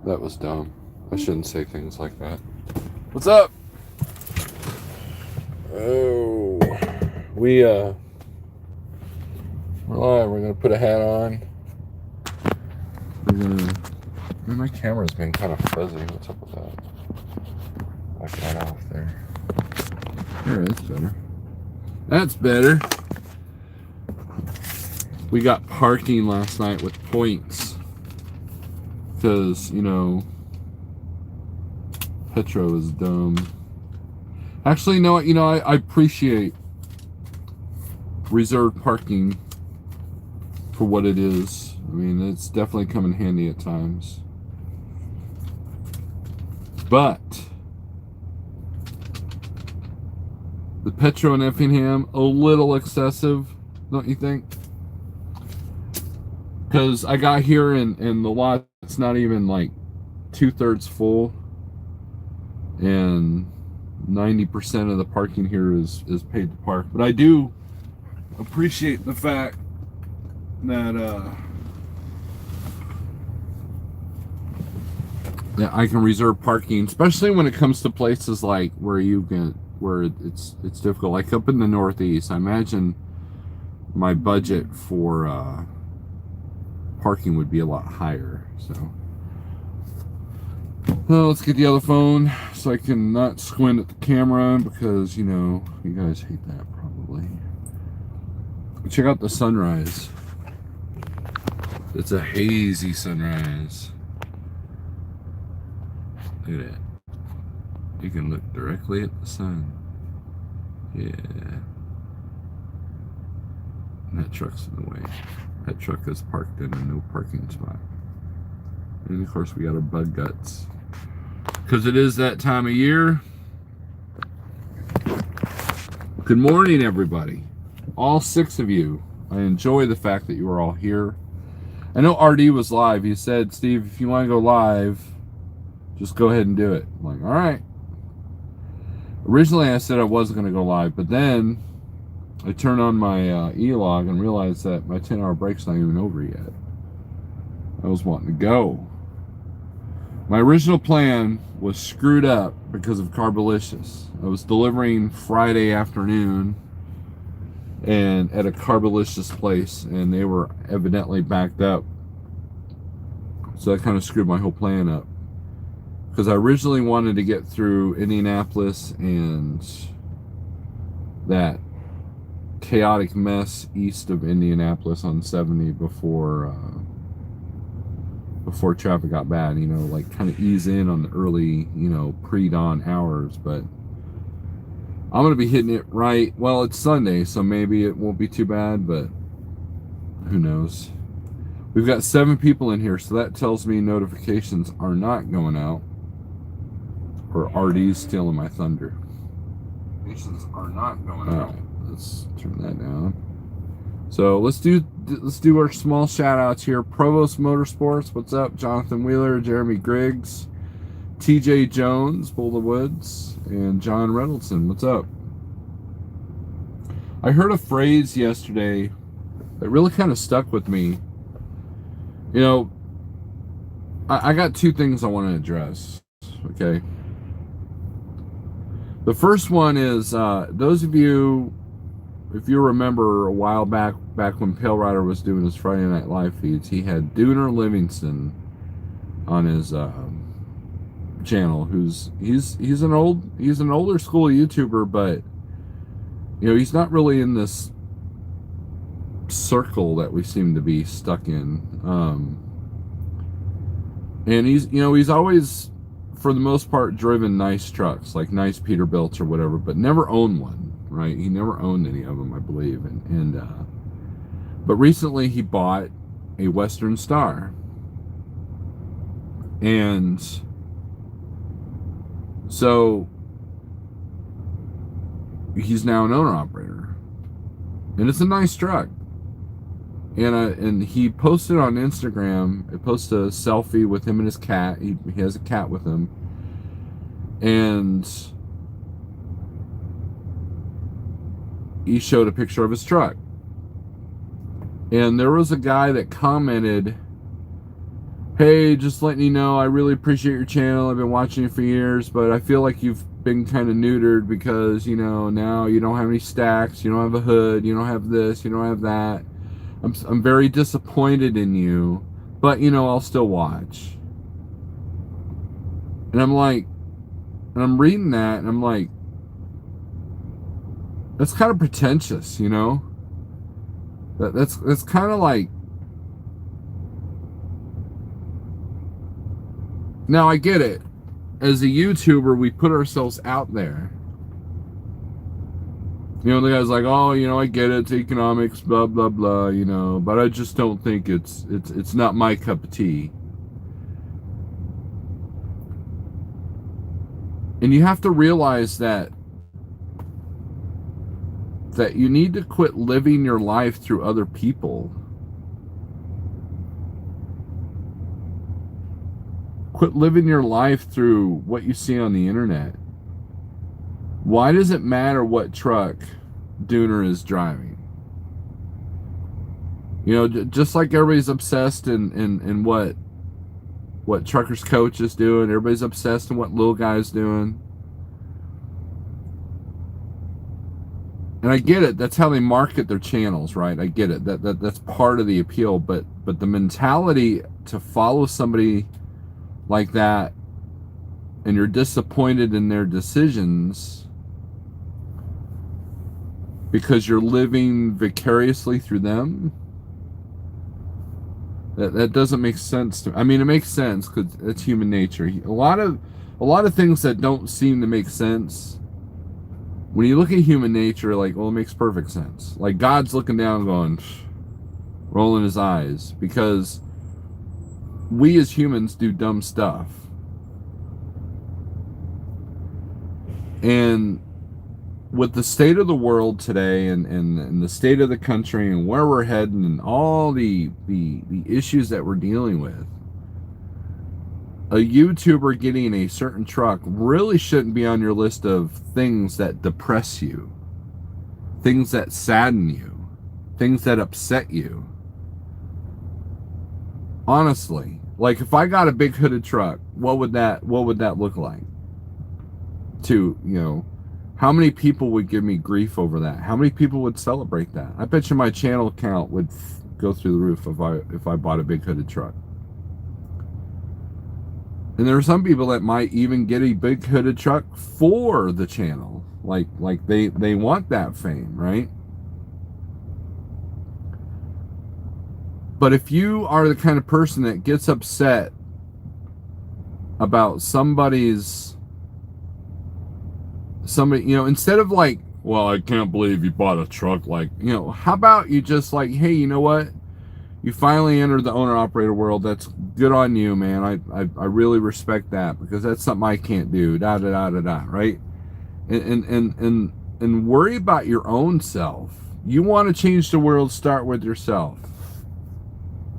That was dumb. I shouldn't say things like that. What's up? Oh, we're live. We're gonna put a hat on. Man, my camera's been kind of fuzzy. What's up with that? Back that off there. There, that's better. That's better. We got parking last night with points because, you know, Petro is dumb. Actually, no, you know, I appreciate reserved parking for what it is. I mean, it's definitely come in handy at times. But the Petro in Effingham, a little excessive, don't you think? Because I got here and the lot's not even like 2/3 full, and 90% of the parking here is paid to park. But I do appreciate the fact that that I can reserve parking, especially when it comes to places like where it's difficult, like up in the Northeast. I imagine my budget for parking would be a lot higher. So well, let's get the other phone so I can not squint at the camera, because you know you guys hate that probably. Check out the sunrise. It's a hazy sunrise. Look at that. You can look directly at the sun. Yeah. And that truck's in the way. That truck is parked in a no parking spot. And of course we got our bug guts, because it is that time of year. Good morning, everybody. All 6 of you. I enjoy the fact that you are all here. I know RD was live. He said, Steve, if you want to go live, just go ahead and do it. I'm like, all right. Originally I said I wasn't going to go live, but then I turned on my e-log and realized that my 10-hour break's not even over yet. I was wanting to go. My original plan was screwed up because of Carbolicious. I was delivering Friday afternoon and at a Carbolicious place, and they were evidently backed up. So that kind of screwed my whole plan up, because I originally wanted to get through Indianapolis and that chaotic mess east of Indianapolis on 70 before traffic got bad, you know, like kind of ease in on the early, you know, pre-dawn hours. But I'm going to be hitting it right. Well, it's Sunday, so maybe it won't be too bad, but who knows. We've got 7 people in here, so that tells me notifications are not going out, or RD's stealing my thunder. Notifications are not going out. Let's turn that down. So let's do our small shout outs here. Provost Motorsports, what's up? Jonathan Wheeler, Jeremy Griggs, TJ Jones, Boulder Woods, and John Reynoldsson, what's up? I heard a phrase yesterday that really kind of stuck with me. You know, I got 2 things I want to address, okay? The first one is, those of you, if you remember a while back when Pale Rider was doing his Friday Night Live feeds, he had Dooner Livingston on his channel. He's an older school YouTuber, but you know, he's not really in this circle that we seem to be stuck in. And he's always, for the most part, driven nice trucks, like nice Peterbilts or whatever, but never owned one. Right, he never owned any of them, I believe, but recently he bought a Western Star, and so he's now an owner operator, and it's a nice truck. And he posted on Instagram. It posted a selfie with him and his cat. He has a cat with him, and he showed a picture of his truck. And there was a guy that commented Hey, just letting you know, I really appreciate your channel. I've been watching it for years, but I feel like you've been kind of neutered because, you know, now you don't have any stacks, you don't have a hood, you don't have this, you don't have that. I'm very disappointed in you, but, you know, I'll still watch. And I'm like, and I'm reading that, and I'm like, that's kind of pretentious, you know? That's kind of like, now I get it. As a YouTuber, we put ourselves out there. You know, the guy's like, oh, you know, I get it, it's economics, blah blah blah, you know, but I just don't think it's not my cup of tea. And you have to realize that you need to quit living your life through other people. Quit living your life through what you see on the internet. Why does it matter what truck Dooner is driving? You know, just like everybody's obsessed in what Trucker's Coach is doing, everybody's obsessed in what Little Guy's doing. And I get it. That's how they market their channels, right? I get it. That's part of the appeal. But the mentality to follow somebody like that, and you're disappointed in their decisions because you're living vicariously through them, that doesn't make sense to me. I mean, it makes sense because it's human nature. A lot of things that don't seem to make sense, when you look at human nature, like, well, it makes perfect sense. Like God's looking down going, rolling his eyes, because we as humans do dumb stuff. And with the state of the world today, and the state of the country and where we're heading and all the issues that we're dealing with, a YouTuber getting a certain truck really shouldn't be on your list of things that depress you, things that sadden you, things that upset you. Honestly, like if I got a big hooded truck, what would that look like? To, you know, how many people would give me grief over that? How many people would celebrate that? I bet you my channel count would go through the roof if I bought a big hooded truck. And there are some people that might even get a big hooded truck for the channel. Like they want that fame, right? But if you are the kind of person that gets upset about somebody, you know, instead of like, well, I can't believe you bought a truck, like, you know, how about you just like, hey, you know what? You finally entered the owner-operator world. That's good on you, man. I really respect that, because that's something I can't do. Da da da da da. Right? And worry about your own self. You want to change the world, start with yourself.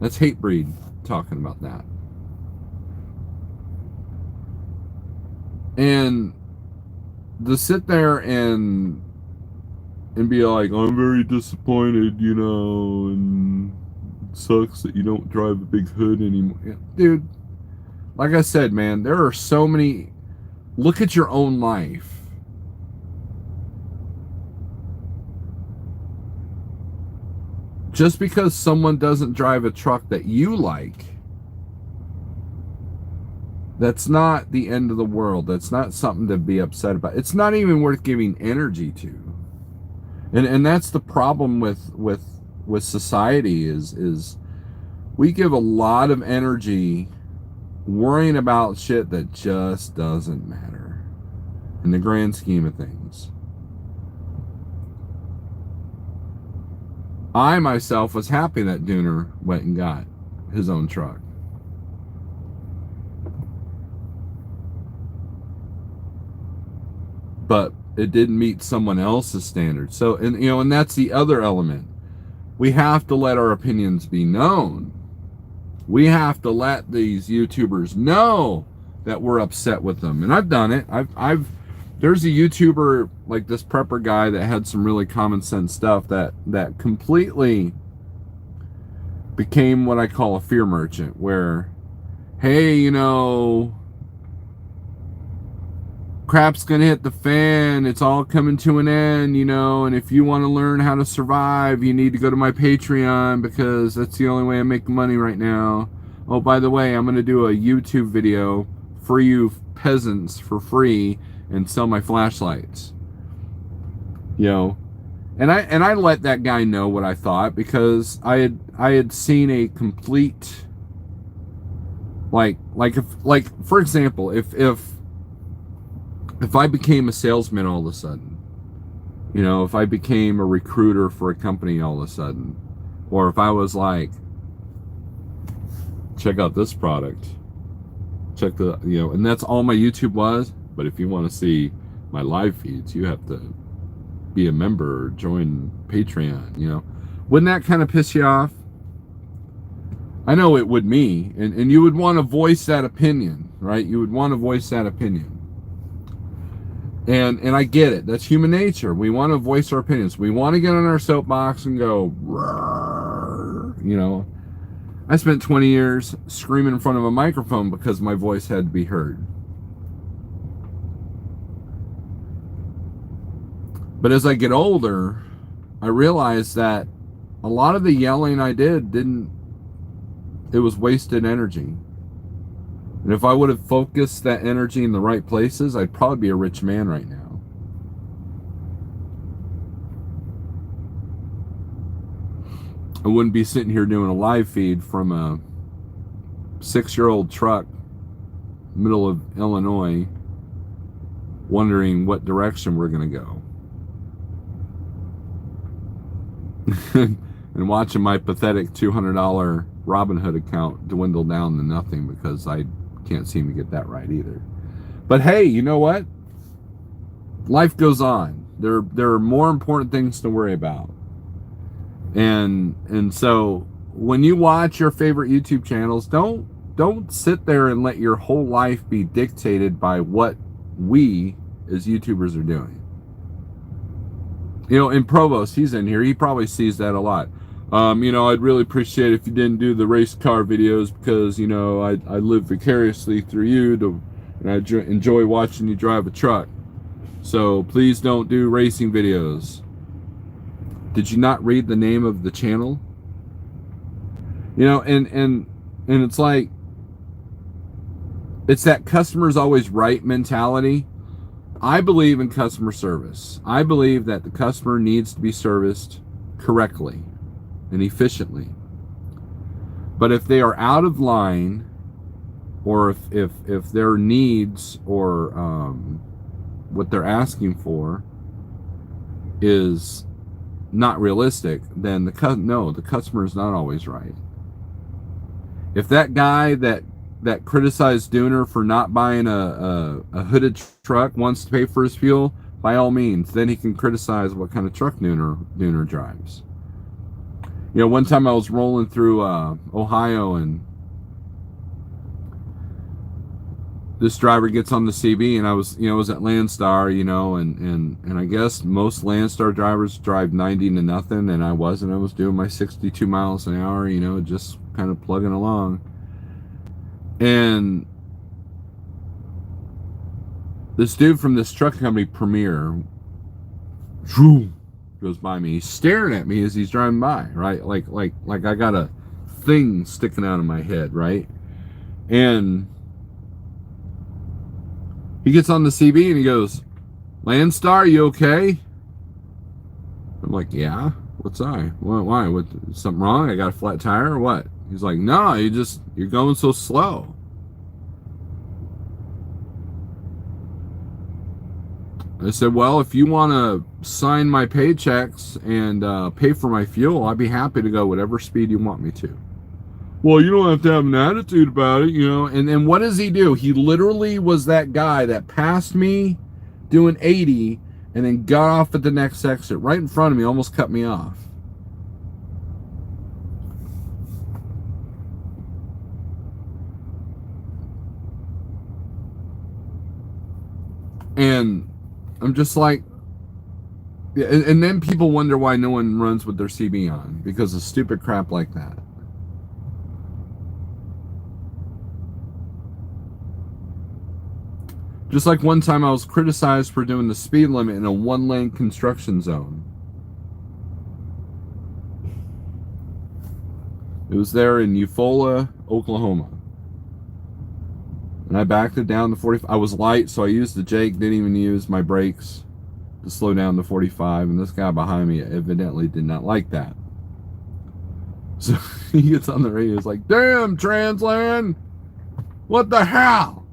That's Hatebreed talking about that. And to sit there and be like, I'm very disappointed, you know, and sucks that you don't drive a big hood anymore. Yeah, dude, like I said, man, there are so many. Look at your own life. Just because someone doesn't drive a truck that you like, that's not the end of the world. That's not something to be upset about. It's not even worth giving energy to. And that's the problem with society is we give a lot of energy worrying about shit that just doesn't matter in the grand scheme of things. I myself was happy that Dooner went and got his own truck. But it didn't meet someone else's standards. So, and you know, and that's the other element. We have to let our opinions be known. We have to let these YouTubers know that we're upset with them. And I've done it. There's a YouTuber like this prepper guy that had some really common sense stuff that completely became what I call a fear merchant, where hey, you know, crap's gonna hit the fan, it's all coming to an end, you know, and if you want to learn how to survive, you need to go to my Patreon because that's the only way I'm making money right now. Oh, by the way, I'm gonna do a YouTube video for you peasants for free and sell my flashlights. You know, and I let that guy know what I thought because I had seen a complete like for example, if I became a salesman all of a sudden, you know, if I became a recruiter for a company all of a sudden, or if I was like, check out this product, check the, you know, and that's all my YouTube was. But if you want to see my live feeds, you have to be a member or join Patreon, you know. Wouldn't that kind of piss you off? I know it would me, and you would want to voice that opinion, right? You would want to voice that opinion. And I get it. That's human nature. We want to voice our opinions. We want to get on our soapbox and go, you know. I spent 20 years screaming in front of a microphone because my voice had to be heard. But as I get older, I realize that a lot of the yelling I did it was wasted energy. And if I would have focused that energy in the right places, I'd probably be a rich man right now. I wouldn't be sitting here doing a live feed from a 6-year-old truck, middle of Illinois, wondering what direction we're going to go. And watching my pathetic $200 Robinhood account dwindle down to nothing because I can't seem to get that right either. But hey, you know what? Life goes on. There are more important things to worry about. And so when you watch your favorite YouTube channels, don't sit there and let your whole life be dictated by what we as YouTubers are doing. You know, in Provost, he's in here. He probably sees that a lot. You know, I'd really appreciate if you didn't do the race car videos because, you know, I live vicariously through you and I enjoy watching you drive a truck. So please don't do racing videos. Did you not read the name of the channel? You know, and it's like, it's that customer's always right mentality. I believe in customer service. I believe that the customer needs to be serviced correctly and efficiently. But if they are out of line, or if their needs or what they're asking for is not realistic, then the customer is not always right. If that guy that criticized Dooner for not buying a hooded truck wants to pay for his fuel, by all means, then he can criticize what kind of truck Dooner drives. You know, one time I was rolling through Ohio, and this driver gets on the CB, and I was at Landstar, you know, and I guess most Landstar drivers drive 90 to nothing, and I wasn't. I was doing my 62 miles an hour, you know, just kind of plugging along. And this dude from this truck company, Premier, goes by me. He's staring at me as he's driving by, right? Like I got a thing sticking out of my head, right? And he gets on the CB and he goes, "Landstar, you okay?" I'm like, "Yeah. What's I? Why? What? Something wrong? I got a flat tire or what?" He's like, "No, you're going so slow." I said, "Well, if you want to sign my paychecks and pay for my fuel, I'd be happy to go whatever speed you want me to." "Well, you don't have to have an attitude about it, you know." And what does he do? He literally was that guy that passed me doing 80 and then got off at the next exit right in front of me, almost cut me off. And I'm just like, yeah, and then people wonder why no one runs with their CB on, because of stupid crap like that. Just like one time I was criticized for doing the speed limit in a one-lane construction zone. It was there in Eufaula, Oklahoma. And I backed it down to 45. I was light, so I used the Jake, didn't even use my brakes to slow down to 45. And this guy behind me evidently did not like that. So he gets on the radio, he's like, "Damn, Transland, what the hell?"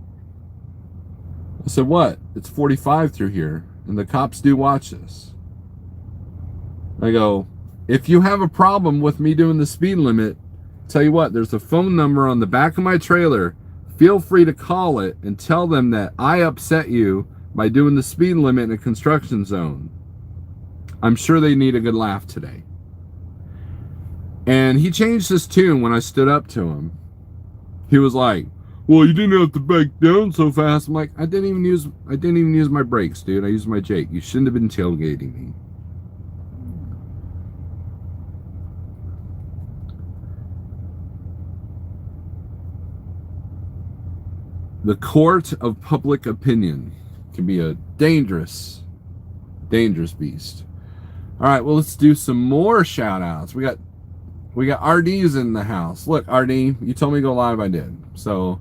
I said, "What? It's 45 through here, and the cops do watch this." I go, "If you have a problem with me doing the speed limit, tell you what, there's a phone number on the back of my trailer. Feel free to call it and tell them that I upset you by doing the speed limit in a construction zone. I'm sure they need a good laugh today." And he changed his tune when I stood up to him. He was like, "Well, you didn't have to back down so fast." I'm like, I didn't even use my brakes, dude. I used my Jake. You shouldn't have been tailgating me. The court of public opinion can be a dangerous, dangerous beast. All right, well, let's do some more shout outs. We got RDs in the house. Look, RD, you told me to go live, I did. So,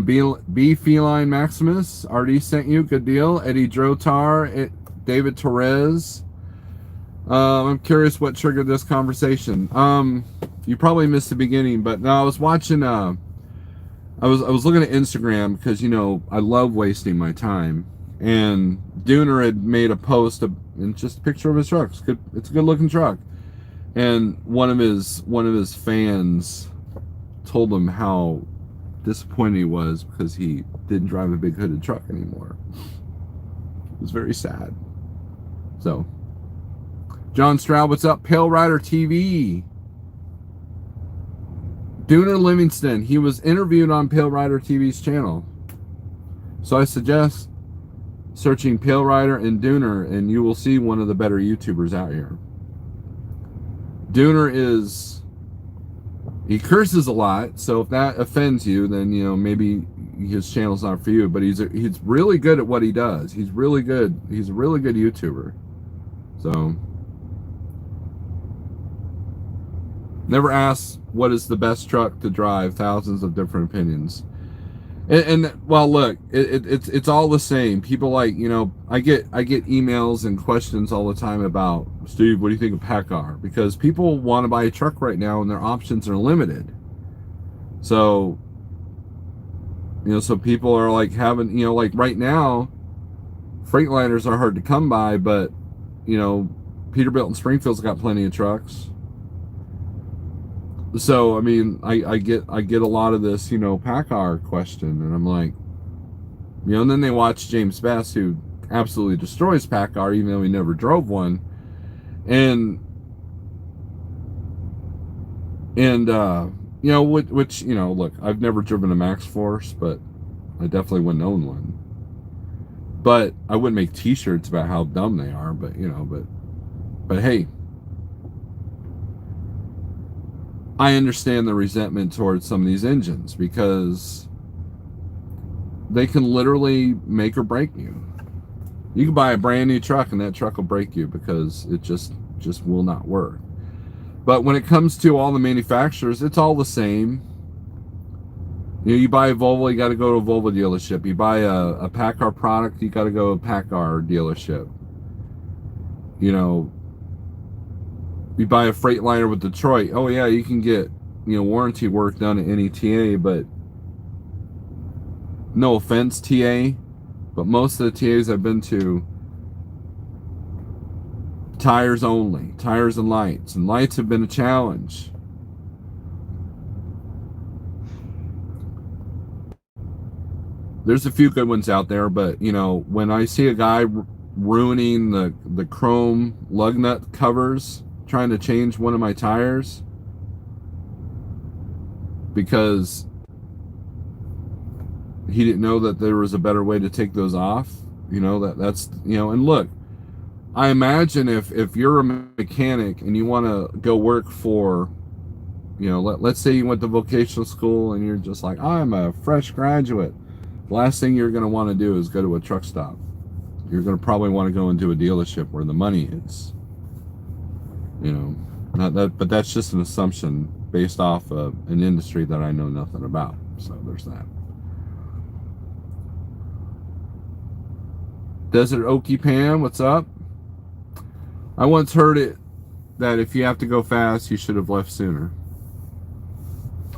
B Feline Maximus, RD sent you, good deal. Eddie Drotar, David Torres. I'm curious what triggered this conversation. You probably missed the beginning, but no, I was watching. I was looking at Instagram because I love wasting my time. And Dooner had made a post and just a picture of his truck. It's a good looking truck. And one of his fans told him how disappointed he was because he didn't drive a big hooded truck anymore. It was very sad. So, John Stroud, what's up? Pale Rider TV. Dooner Livingston, he was interviewed on Pale Rider TV's channel. So I suggest searching Pale Rider and Dooner, and you will see one of the better YouTubers out here. Dooner he curses a lot, so if that offends you, then maybe his channel's not for you. But he's really good at what he does. He's really good. He's a really good YouTuber. So never ask what is the best truck to drive. Thousands of different opinions. And well, look, it's all the same. People I get emails and questions all the time about, "Steve, what do you think of PACCAR?" Because people want to buy a truck right now and their options are limited. So so people are like having like right now, Freightliners are hard to come by, but Peterbilt and Springfield's got plenty of trucks. So I mean, I get a lot of this PACCAR question, and I'm like, and then they watch James Bass, who absolutely destroys PACCAR, even though he never drove one, and which look, I've never driven a Max Force, but I definitely wouldn't own one. But I wouldn't make T-shirts about how dumb they are, but but hey. I understand the resentment towards some of these engines because they can literally make or break you. You can buy a brand new truck and that truck will break you because it just will not work. But when it comes to all the manufacturers, it's all the same. You buy a Volvo, you got to go to a Volvo dealership. You buy a PACCAR product, you got to go to a PACCAR dealership. You buy a Freightliner with Detroit. Oh yeah, you can get warranty work done at any TA, but no offense, TA, but most of the TAs I've been to, tires only, tires and lights have been a challenge. There's a few good ones out there, but when I see a guy ruining the chrome lug nut covers trying to change one of my tires because he didn't know that there was a better way to take those off, that's and look, I imagine if you're a mechanic and you want to go work for let's say you went to vocational school and you're just like, I'm a fresh graduate, The last thing you're going to want to do is go to a truck stop. You're going to probably want to go into a dealership where the money is. You know, not that, but that's just an assumption based off of an industry that I know nothing about. So there's that. Desert Okie Pam, what's up? I once heard it that if you have to go fast, you should have left sooner.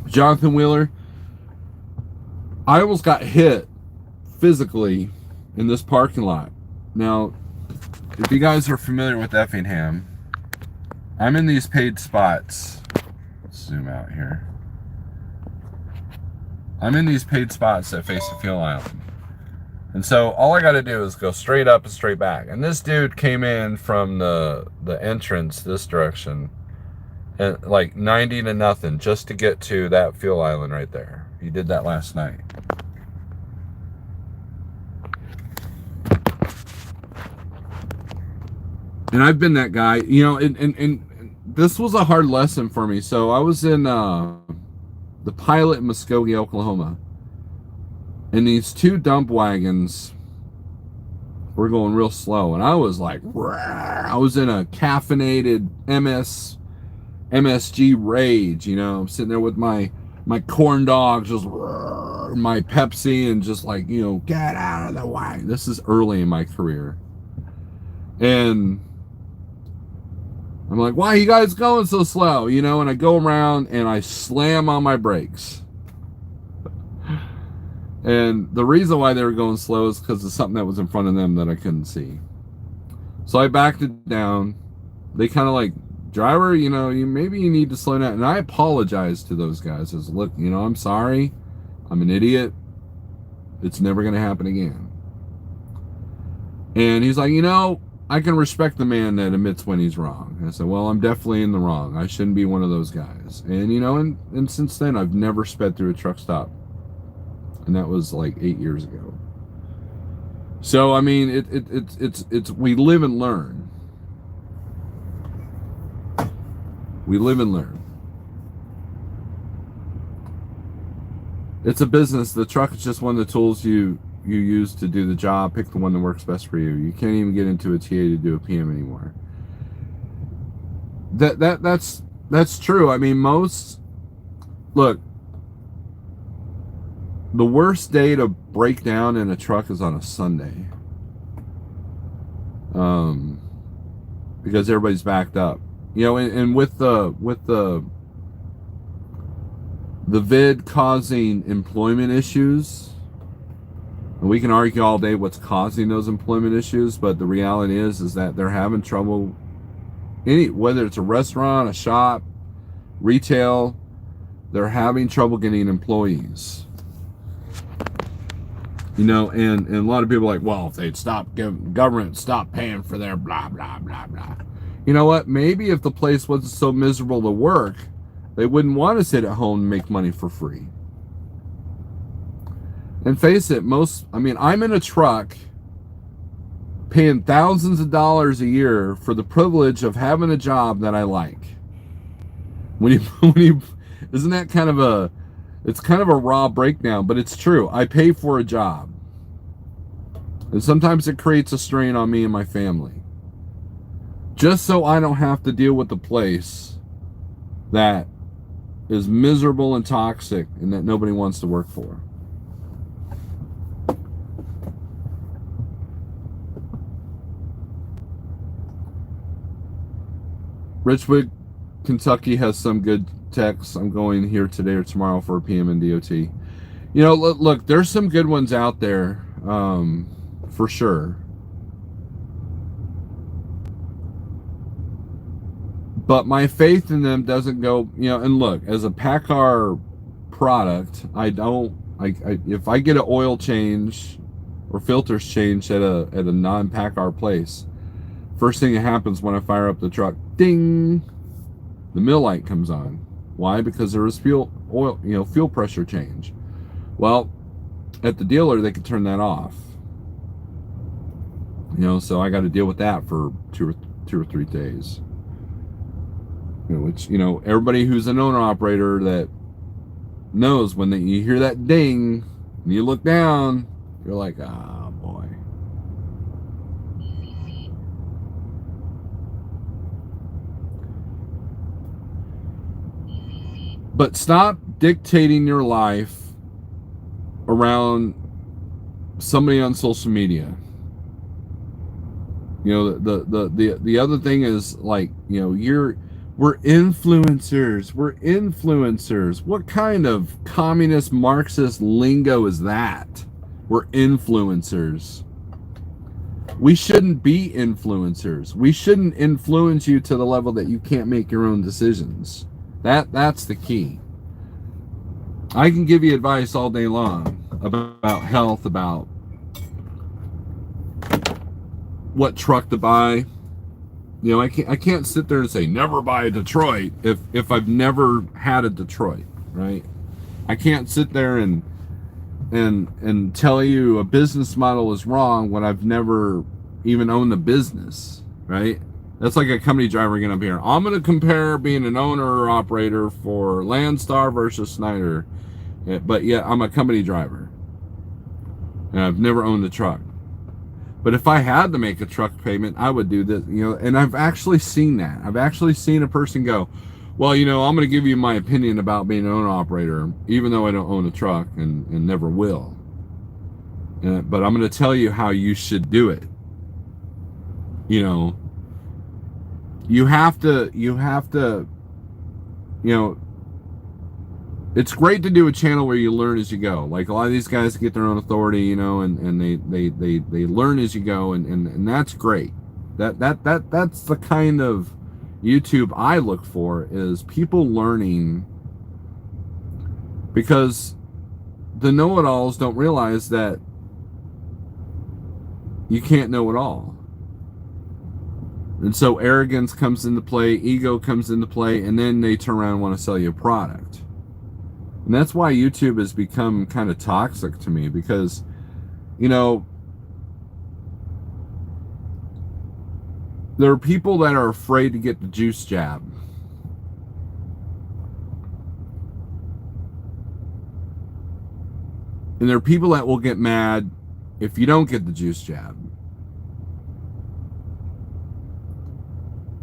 Jonathan Wheeler, I almost got hit physically in this parking lot. Now, if you guys are familiar with Effingham, I'm in these paid spots. Let's zoom out here. I'm in these paid spots that face the fuel island. And so all I got to do is go straight up and straight back. And this dude came in from the entrance this direction at like 90 to nothing just to get to that fuel island right there. He did that last night. And I've been that guy, you know, and this was a hard lesson for me. So I was in the pilot in Muskogee, Oklahoma. And these two dump wagons were going real slow. And I was like, I was in a caffeinated MSG rage, you know. I'm sitting there with my corn dogs, just my Pepsi, and just like, you know, get out of the way. This is early in my career. And I'm like, why are you guys going so slow? You know, and I go around and I slam on my brakes. And the reason why they were going slow is because of something that was in front of them that I couldn't see. So I backed it down. They kind of like, driver, you know, maybe you need to slow down. And I apologized to those guys. I was, look, you know, I'm sorry. I'm an idiot. It's never going to happen again. And he's like, you know, I can respect the man that admits when he's wrong. And I said, well, I'm definitely in the wrong. I shouldn't be one of those guys. And, you know, and since then, I've never sped through a truck stop. And that was like 8 years ago. So, I mean, it's we live and learn. We live and learn. It's a business. The truck is just one of the tools you use to do the job. Pick the one that works best for you. You can't even get into a TA to do a PM anymore. That's true. I mean, look, the worst day to break down in a truck is on a Sunday. Because everybody's backed up. You know, and with the vid causing employment issues, and we can argue all day what's causing those employment issues, but the reality is that they're having trouble, whether it's a restaurant, a shop, retail, they're having trouble getting employees. You know, and a lot of people are like, well, if they'd stop giving, government stop paying for their blah, blah, blah, blah. You know what? Maybe if the place wasn't so miserable to work, they wouldn't want to sit at home and make money for free. And face it, I'm in a truck paying thousands of dollars a year for the privilege of having a job that I like. Isn't that kind of it's kind of a raw breakdown, but it's true. I pay for a job. And sometimes it creates a strain on me and my family. Just so I don't have to deal with the place that is miserable and toxic and that nobody wants to work for. Richwood, Kentucky has some good techs. I'm going here today or tomorrow for a PM and DOT. You know, look, there's some good ones out there, for sure. But my faith in them doesn't go, you know, and look, as a PACCAR product, if I get an oil change or filters changed at a non-PACCAR place, first thing that happens when I fire up the truck, ding, the mill light comes on. Why? Because there was fuel pressure change. Well, at the dealer, they could turn that off. You know, so I got to deal with that for two or 3 days. You know, which, you know, everybody who's an owner operator that knows when you hear that ding, And you look down, you're like, ah, boy. But stop dictating your life around somebody on social media. You know, the other thing is, like, you know, we're influencers. We're influencers. What kind of communist Marxist lingo is that? We're influencers. We shouldn't be influencers. We shouldn't influence you to the level that you can't make your own decisions. That's the key. I can give you advice all day long about health, about what truck to buy. You know, I can't sit there and say never buy a Detroit if I've never had a Detroit, right? I can't sit there and tell you a business model is wrong when I've never even owned a business, right? That's like a company driver getting up here. I'm going to compare being an owner or operator for Landstar versus Snyder, but yet I'm a company driver and I've never owned a truck. But if I had to make a truck payment, I would do this, you know, and I've actually seen that. I've actually seen a person go, well, you know, I'm going to give you my opinion about being an owner operator, even though I don't own a truck and never will. But I'm going to tell you how you should do it. You know, you have to, you know, it's great to do a channel where you learn as you go. Like a lot of these guys get their own authority, you know, and they learn as you go, and that's great. That's the kind of YouTube I look for, is people learning, because the know-it-alls don't realize that you can't know it all. And so arrogance comes into play, ego comes into play, and then they turn around and want to sell you a product. And that's why YouTube has become kind of toxic to me, because, you know, there are people that are afraid to get the juice jab. And there are people that will get mad if you don't get the juice jab.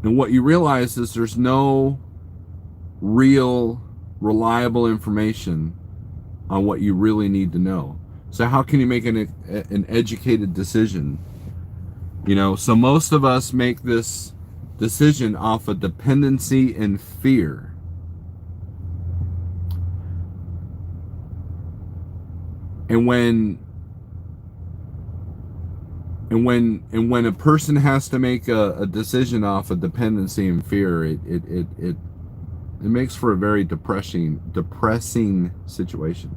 And what you realize is there's no real, reliable information on what you really need to know. So how can you make an educated decision? You know, so most of us make this decision off of dependency and fear. And when a person has to make a decision off of dependency and fear, it makes for a very depressing situation.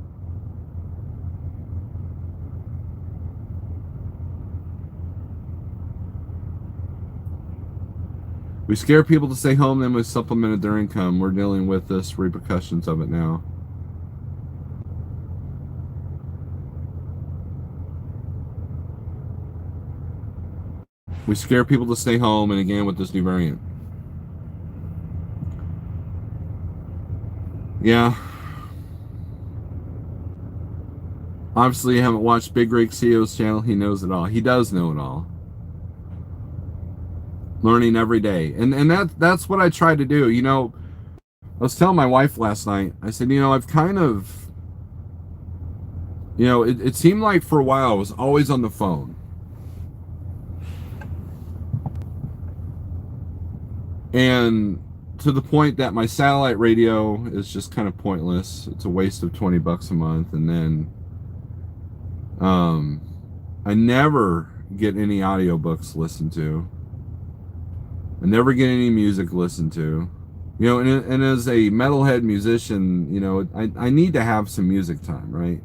We scare people to stay home, then we supplemented their income. We're dealing with this repercussions of it now. We scare people to stay home, and again with this new variant. Yeah. Obviously, you haven't watched Big Rig CEO's channel. He knows it all. He does know it all. Learning every day. And that's what I try to do. You know, I was telling my wife last night, I said, you know, I've kind of, you know, it seemed like for a while I was always on the phone. And to the point that my satellite radio is just kind of pointless. It's a waste of $20 a month. And then I never get any audiobooks listened to. I never get any music listened to. You know, and as a Metalhead musician, you know, I need to have some music time, right?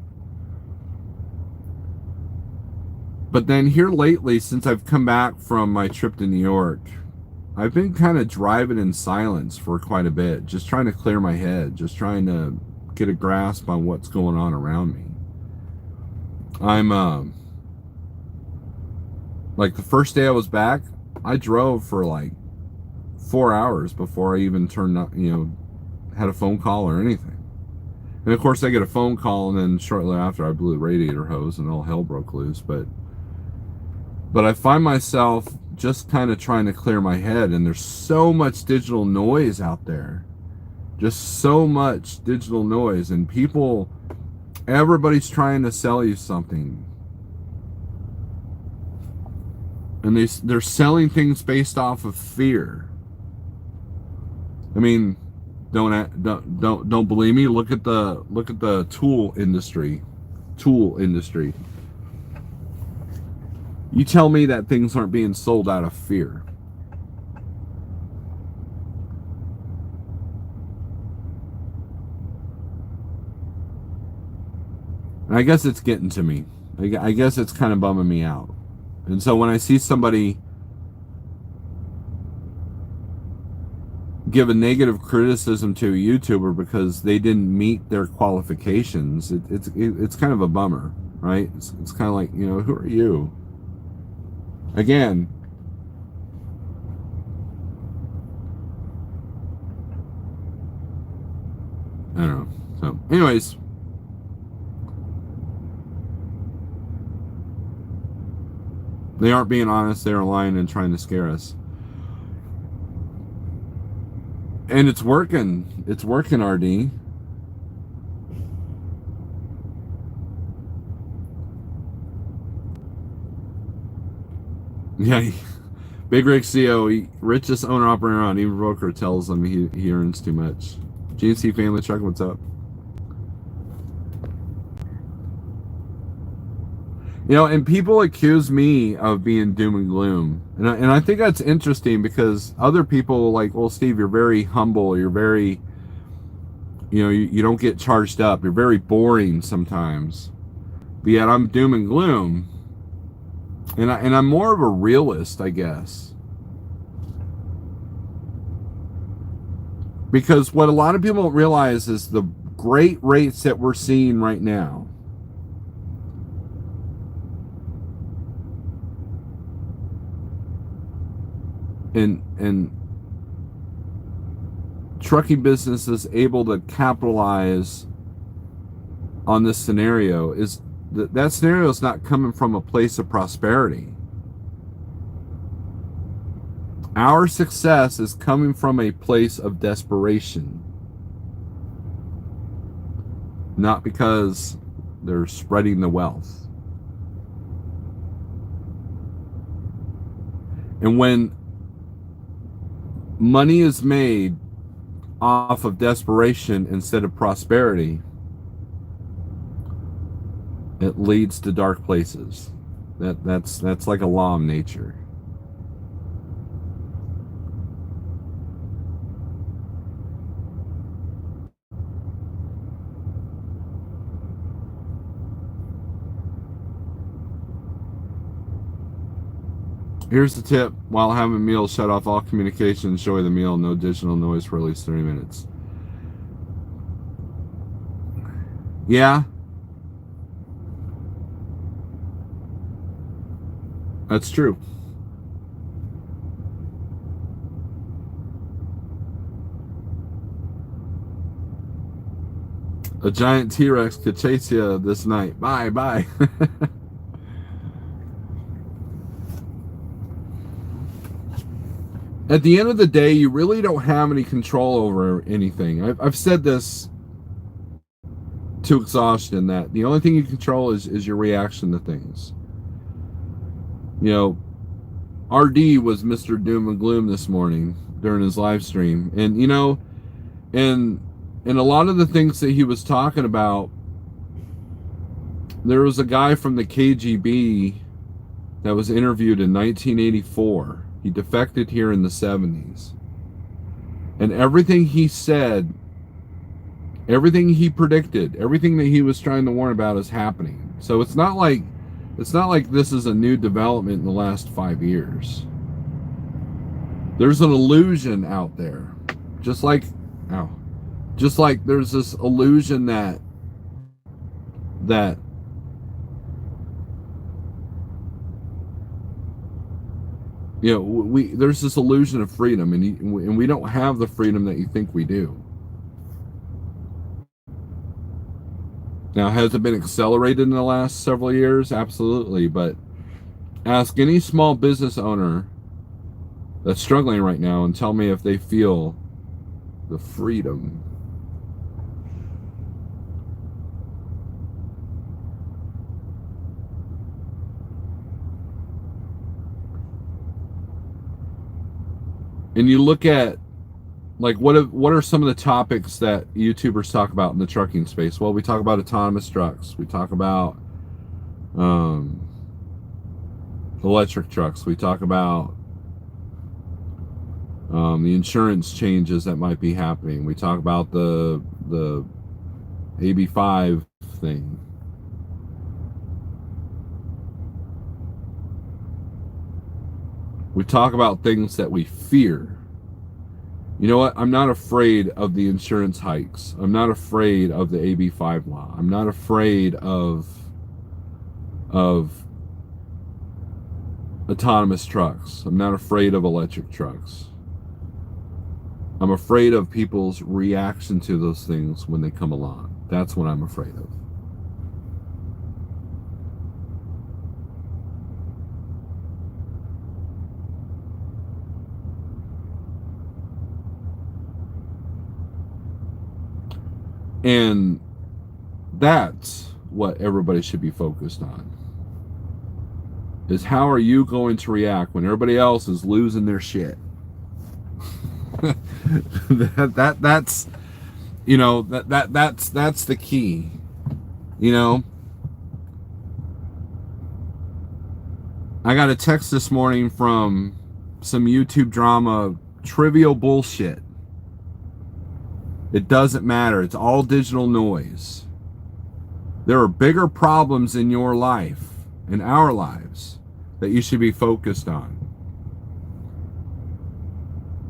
But then here lately, since I've come back from my trip to New York, I've been kind of driving in silence for quite a bit, just trying to clear my head, just trying to get a grasp on what's going on around me. I'm, like the first day I was back, I drove for like 4 hours before I even turned up, you know, had a phone call or anything. And of course, I get a phone call, and then shortly after, I blew the radiator hose, and all hell broke loose. But I find myself just kind of trying to clear my head, and there's so much digital noise out there, just so much digital noise, and everybody's trying to sell you something, and they're selling things based off of fear. I mean, don't believe me? Look at the tool industry. You tell me that things aren't being sold out of fear. And I guess it's getting to me. I guess it's kind of bumming me out. And so when I see somebody give a negative criticism to a YouTuber because they didn't meet their qualifications, it's kind of a bummer, right? It's kind of like, who are you? Again, I don't know. So, anyways, they aren't being honest. They're lying and trying to scare us. And it's working. It's working, RD. Yeah, Big Rick CO, richest owner operator on, even broker tells him he earns too much. GNC Family Truck, what's up? And people accuse me of being doom and gloom, and I think that's interesting because other people like, well, Steve, you're very humble, you're very, you don't get charged up, you're very boring sometimes, but yet I'm doom and gloom, and I'm more of a realist, I guess, because what a lot of people don't realize is the great rates that we're seeing right now. And trucking business is able to capitalize on this scenario is that scenario is not coming from a place of prosperity. Our success is coming from a place of desperation, not because they're spreading the wealth. And when money is made off of desperation instead of prosperity, it leads to dark places. That's like a law of nature. Here's the tip. While having a meal, shut off all communication. Enjoy the meal. No digital noise for at least 30 minutes. Yeah. That's true. A giant T-Rex could chase you this night. Bye, bye. At the end of the day, you really don't have any control over anything. I've said this to exhaustion, that the only thing you control is your reaction to things. RD was Mr. Doom and Gloom this morning during his live stream. And, and a lot of the things that he was talking about, there was a guy from the KGB that was interviewed in 1984. He defected here in the 70s. And everything he said, everything he predicted, everything that he was trying to warn about is happening. So it's not like this is a new development in the last 5 years. There's an illusion out there. Just like there's this illusion that there's this illusion of freedom, and we don't have the freedom that you think we do. Now, has it been accelerated in the last several years? Absolutely. But ask any small business owner that's struggling right now and tell me if they feel the freedom. And you look at, like, what are some of the topics that YouTubers talk about in the trucking space? Well, we talk about autonomous trucks. We talk about electric trucks. We talk about the insurance changes that might be happening. We talk about the AB5 thing. We talk about things that we fear. You know what? I'm not afraid of the insurance hikes. I'm not afraid of the AB5 law. I'm not afraid of autonomous trucks. I'm not afraid of electric trucks. I'm afraid of people's reaction to those things when they come along. That's what I'm afraid of. And that's what everybody should be focused on. Is how are you going to react when everybody else is losing their shit? That's you know that's the key. You know, I got a text this morning from some YouTube drama, trivial bullshit. It doesn't matter. It's all digital noise. There are bigger problems in your life, in our lives, that you should be focused on.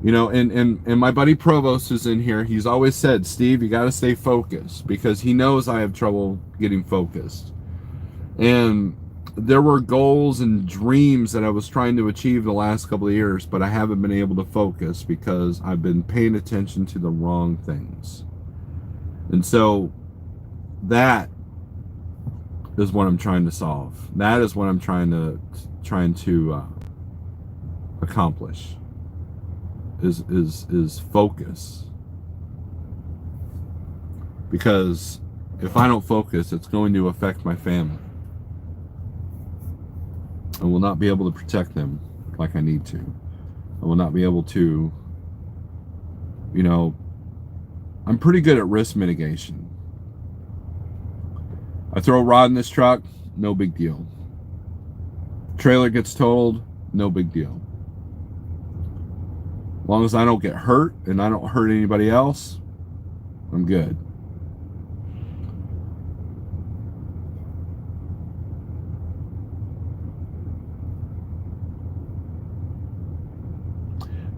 You know, and my buddy Provost is in here. He's always said, Steve, you got to stay focused, because he knows I have trouble getting focused. And there were goals and dreams that I was trying to achieve the last couple of years, but I haven't been able to focus because I've been paying attention to the wrong things. And so that is what I'm trying to solve. That is what I'm trying to accomplish. Is focus. Because if I don't focus, it's going to affect my family. I will not be able to protect them like I need to. I will not be able to, you know, I'm pretty good at risk mitigation. I throw a rod in this truck, no big deal. Trailer gets totaled, no big deal. As long as I don't get hurt and I don't hurt anybody else, I'm good.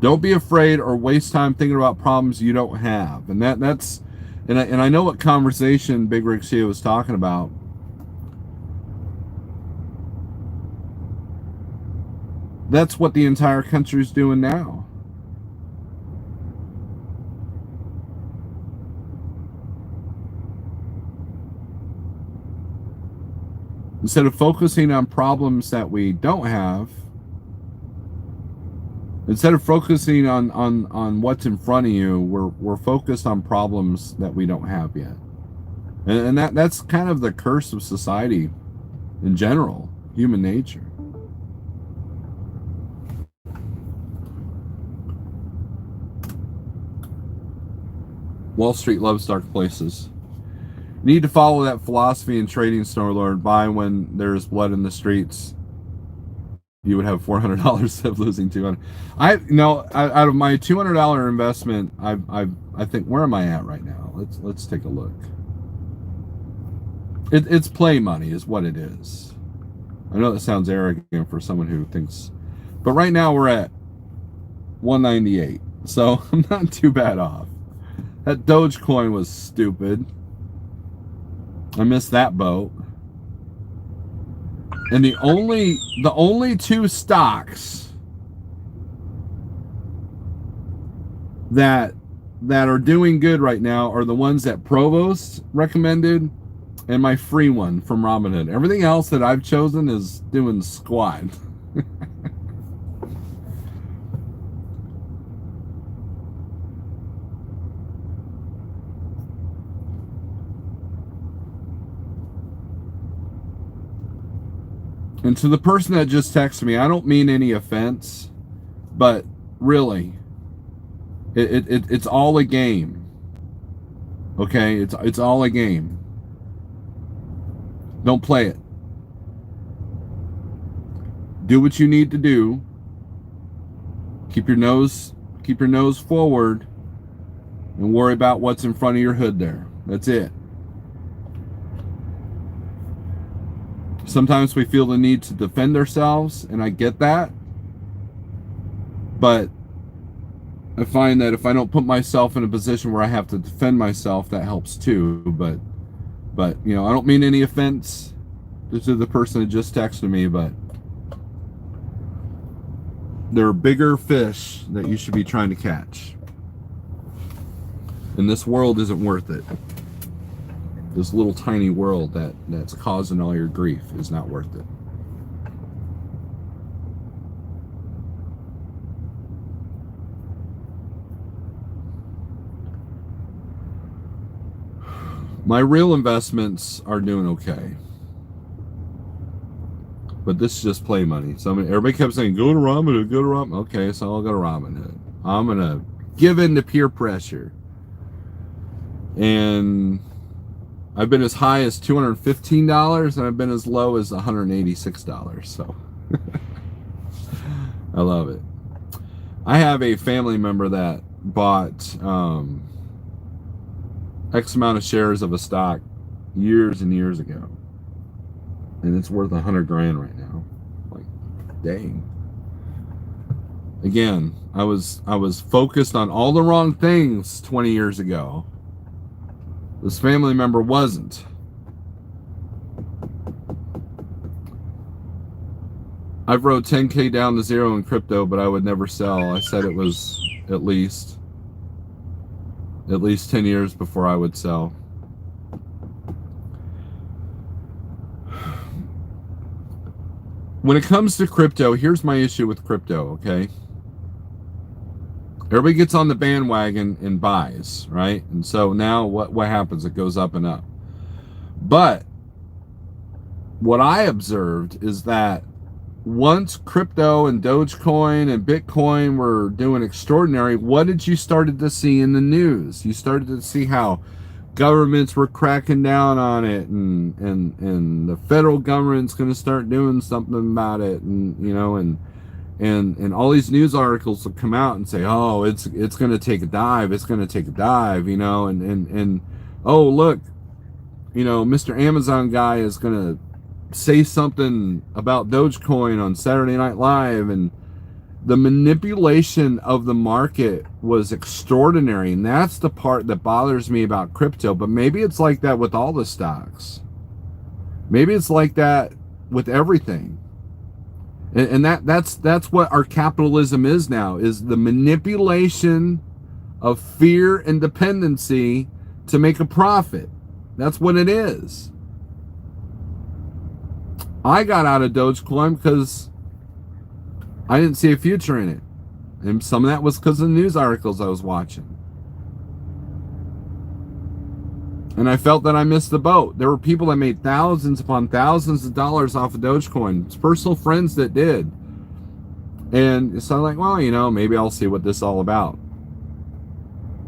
Don't be afraid or waste time thinking about problems you don't have. And that's I know what conversation Big Rick Shea was talking about. That's what the entire country's doing now. Instead of focusing on problems that we don't have, instead of focusing on what's in front of you, we're focused on problems that we don't have yet. And that's kind of the curse of society in general, human nature. Wall Street loves dark places. You need to follow that philosophy in trading, Snorelord. Buy when there's blood in the streets. You would have $400 instead of losing $200. Out of my $200 investment, I think, where am I at right now? Let's take a look. It's play money is what it is. I know that sounds arrogant for someone who thinks, but right now we're at 198, so I'm not too bad off. That Dogecoin was stupid. I missed that boat. And the only two stocks that are doing good right now are the ones that Provost recommended and my free one from Robinhood. Everything else that I've chosen is doing squat. And to the person that just texted me, I don't mean any offense, but really, it's all a game. Okay, it's all a game. Don't play it. Do what you need to do. Keep your nose forward, and worry about what's in front of your hood there. That's it. Sometimes we feel the need to defend ourselves, and I get that. But I find that if I don't put myself in a position where I have to defend myself, that helps too. But you know, I don't mean any offense to the person that just texted me, but there are bigger fish that you should be trying to catch. And this world isn't worth it. This little tiny world that's causing all your grief is not worth it. My real investments are doing okay. But this is just play money. So everybody kept saying, go to Robinhood, go to Robinhood. Okay, so I'll go to Robinhood. I'm going to give in to peer pressure. And I've been as high as $215, and I've been as low as $186. So I love it. I have a family member that bought X amount of shares of a stock years and years ago, and it's worth $100,000 right now. Like, dang. Again, I was focused on all the wrong things 20 years ago. This family member wasn't. I've wrote 10K down to zero in crypto, but I would never sell. I said it was at least 10 years before I would sell. When it comes to crypto, here's my issue with crypto, okay? Everybody gets on the bandwagon and buys, right? And so now what happens? It goes up and up. But what I observed is that once crypto and Dogecoin and Bitcoin were doing extraordinary, what did you started to see in the news? You started to see how governments were cracking down on it, and the federal government's going to start doing something about it, and you know, and all these news articles will come out and say, oh, it's going to take a dive, it's going to take a dive, you know, and oh, look, you know, Mr. Amazon guy is going to say something about Dogecoin on Saturday Night Live, and the manipulation of the market was extraordinary, and that's the part that bothers me about crypto. But maybe it's like that with all the stocks. Maybe it's like that with everything. And that's what our capitalism is now, is the manipulation of fear and dependency to make a profit. That's what it is. I got out of Dogecoin because I didn't see a future in it. And some of that was because of the news articles I was watching. And I felt that I missed the boat. There were people that made thousands upon thousands of dollars off of Dogecoin. It's personal friends that did. And so I'm like, well, you know, maybe I'll see what this is all about.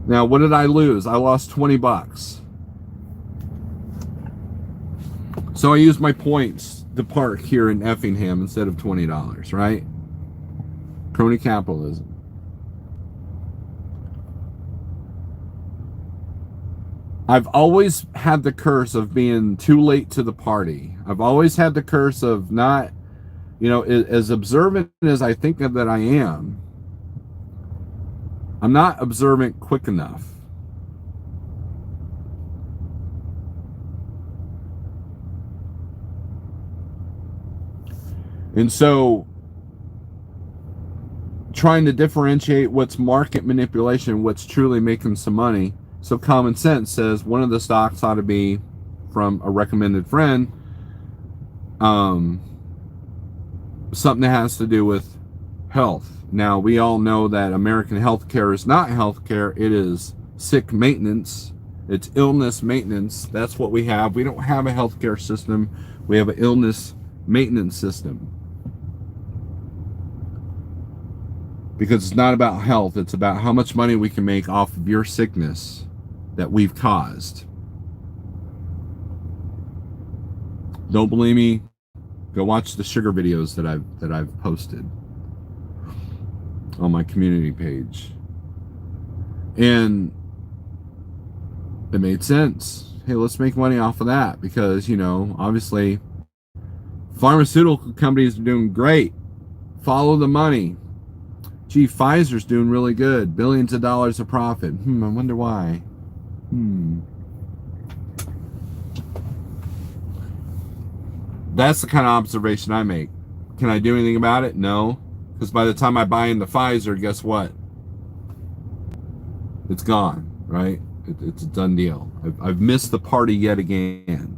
Now, what did I lose? I lost $20. So I used my points to park here in Effingham instead of $20, right? Crony capitalism. I've always had the curse of being too late to the party. I've always had the curse of not, you know, as observant as I think that I am, I'm not observant quick enough. And so, trying to differentiate what's market manipulation and what's truly making some money. So common sense says one of the stocks ought to be from a recommended friend, something that has to do with health. Now, we all know that American healthcare is not healthcare. It is sick maintenance. It's illness maintenance. That's what we have. We don't have a healthcare system. We have an illness maintenance system. Because it's not about health. It's about how much money we can make off of your sickness that we've caused. Don't believe me? Go watch the sugar videos that I've posted on my community page. And it made sense. Hey, let's make money off of that because, obviously pharmaceutical companies are doing great. Follow the money. Gee, Pfizer's doing really good. Billions of dollars of profit. I wonder why. That's the kind of observation I make. Can I do anything about it? No. Because by the time I buy into Pfizer, guess what? It's gone, right? It's a done deal. I've missed the party yet again.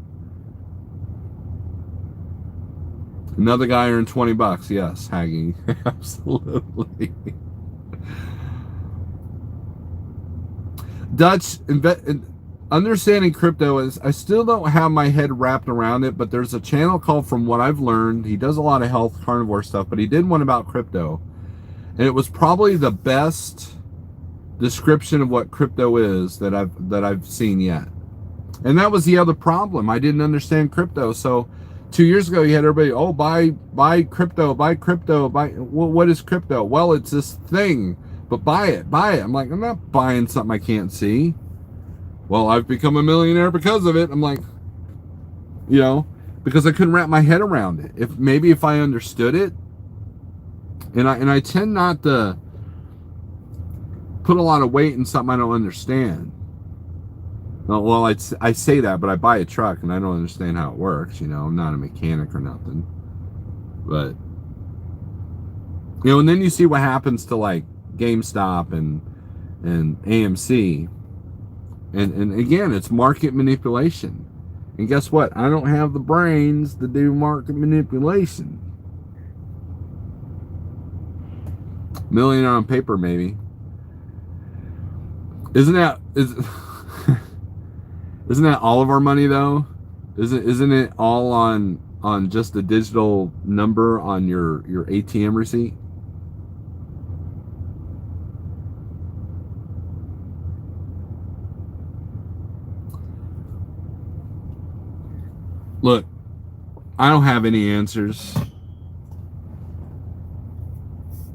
Another guy earned $20. Yes, Haggy. Absolutely. Dutch, understanding crypto is, I still don't have my head wrapped around it, but there's a channel called From What I've Learned. He does a lot of health carnivore stuff, but he did one about crypto. And it was probably the best description of what crypto is that I've seen yet. And that was the other problem. I didn't understand crypto. So 2 years ago, you had everybody, buy crypto, buy crypto, well, what is crypto? Well, it's this thing, but buy it. I'm like, I'm not buying something I can't see. Well, I've become a millionaire because of it. I'm like, because I couldn't wrap my head around it. If I understood it, and I tend not to put a lot of weight in something I don't understand. Well, I say that, but I buy a truck and I don't understand how it works. I'm not a mechanic or nothing. But, and then you see what happens to like GameStop and AMC. And again, it's market manipulation. And guess what? I don't have the brains to do market manipulation. Millionaire on paper, maybe. Isn't that all of our money though? Isn't it all on just a digital number on your ATM receipt? Look, I don't have any answers,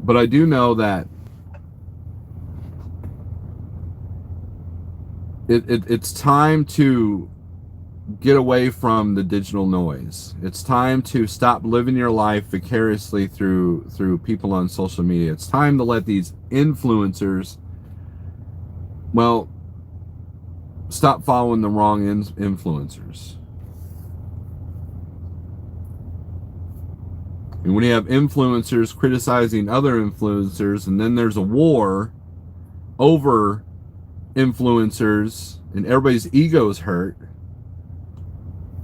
but I do know that it's time to get away from the digital noise. It's time to stop living your life vicariously through people on social media. It's time to let these influencers, stop following the wrong influencers. And when you have influencers criticizing other influencers, and then there's a war over influencers and everybody's ego's hurt,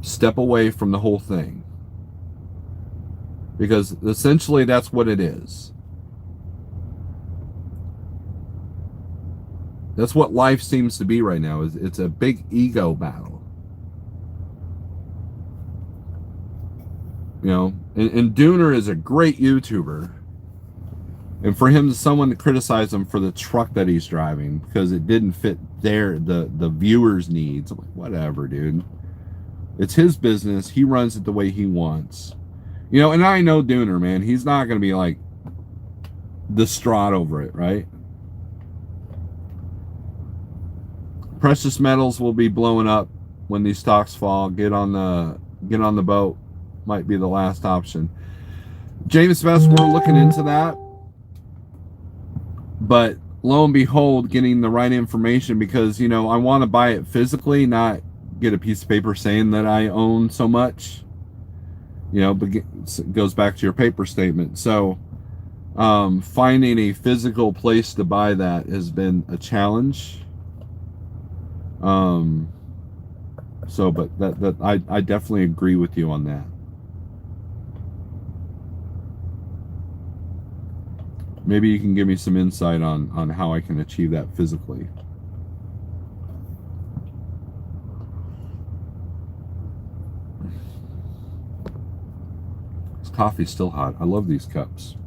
step away from the whole thing. Because essentially that's what it is. That's what life seems to be right now. It's a big ego battle. And Dooner is a great YouTuber. And for someone to criticize him for the truck that he's driving because it didn't fit the viewers' needs, I'm like, whatever, dude. It's his business. He runs it the way he wants. And I know Dooner, man. He's not going to be like distraught over it, right? Precious metals will be blowing up when these stocks fall. Get on the boat. Might be the last option. James Best, we're looking into that. But lo and behold, getting the right information because, I want to buy it physically, not get a piece of paper saying that I own so much. But it goes back to your paper statement. So finding a physical place to buy that has been a challenge. So, but I definitely agree with you on that. Maybe you can give me some insight on how I can achieve that physically. This coffee's still hot. I love these cups.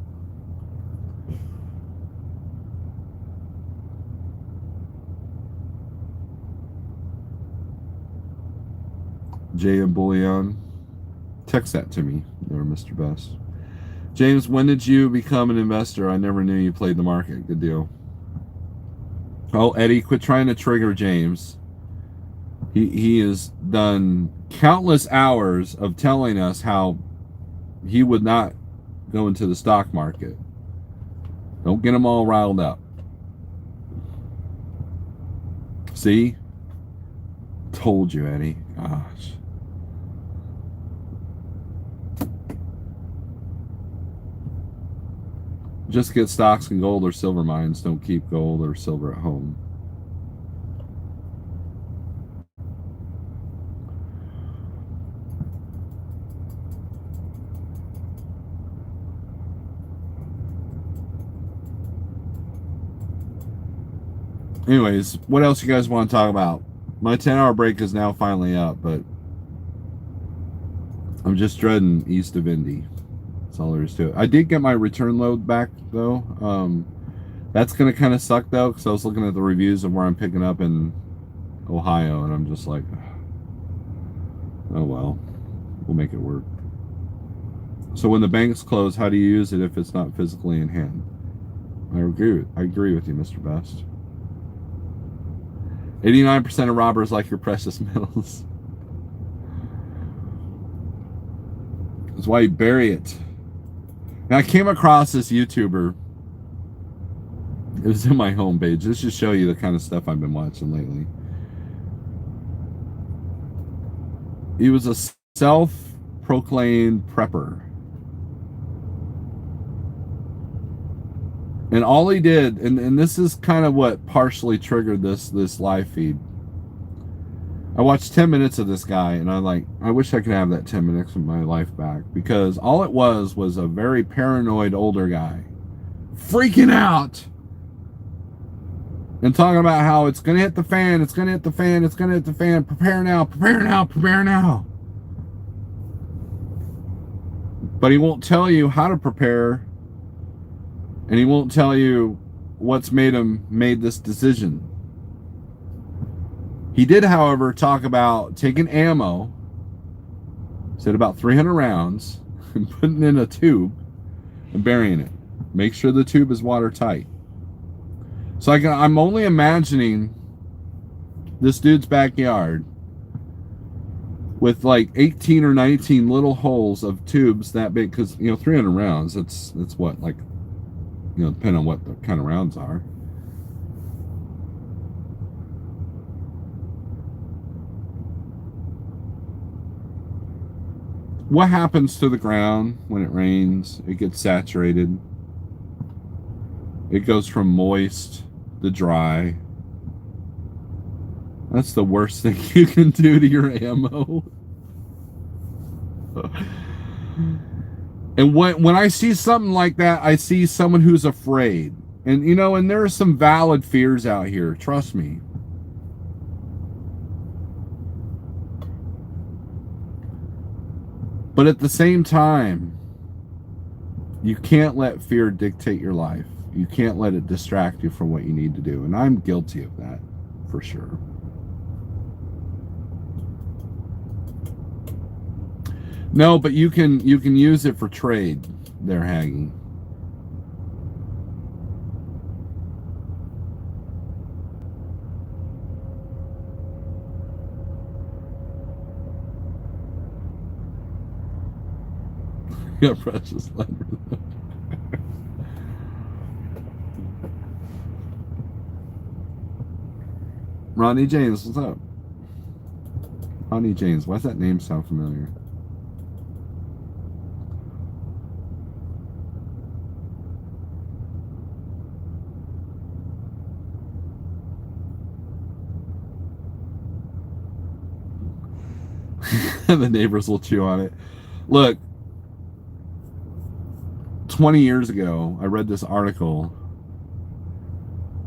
Jay and Bullion, text that to me there, Mr. Best. James, when did you become an investor? I never knew you played the market. Good deal. Oh, Eddie, quit trying to trigger James. He has done countless hours of telling us how he would not go into the stock market. Don't get him all riled up. See? Told you, Eddie. Gosh. Just get stocks in gold or silver mines. Don't keep gold or silver at home. Anyways, what else you guys want to talk about? My 10-hour break is now finally up, but I'm just dreading east of Indy. That's all there is to it. I did get my return load back, though. That's going to kind of suck, though, because I was looking at the reviews of where I'm picking up in Ohio, and I'm just like, oh, well, we'll make it work. So when the banks close, how do you use it if it's not physically in hand? I agree with you, Mr. Best. 89% of robbers like your precious metals. That's why you bury it. Now, I came across this YouTuber. It was in my homepage. This should show you the kind of stuff I've been watching lately. He was a self-proclaimed prepper. And all he did, and this is kind of what partially triggered this live feed. I watched 10 minutes of this guy, and I wish I could have that 10 minutes of my life back, because all it was a very paranoid older guy freaking out and talking about how it's going to hit the fan, it's going to hit the fan, it's going to hit the fan, prepare now, prepare now, prepare now. But he won't tell you how to prepare, and he won't tell you what's made this decision. He did, however, talk about taking ammo, said about 300 rounds, and putting it in a tube and burying it. Make sure the tube is watertight. So I'm only imagining this dude's backyard with like 18 or 19 little holes of tubes that big, because 300 rounds, that's what, like, depending on what the kind of rounds are. What happens to the ground when it rains? It gets saturated. It goes from moist to dry. That's the worst thing you can do to your ammo. And when I see something like that, I see someone who's afraid. And and there are some valid fears out here, trust me. But at the same time, you can't let fear dictate your life. You can't let it distract you from what you need to do. And I'm guilty of that, for sure. No, but you can use it for trade there, Haggy. Yeah, precious letter. Ronnie James, what's up? Ronnie James, why does that name sound familiar? The neighbors will chew on it. Look, 20 years ago, I read this article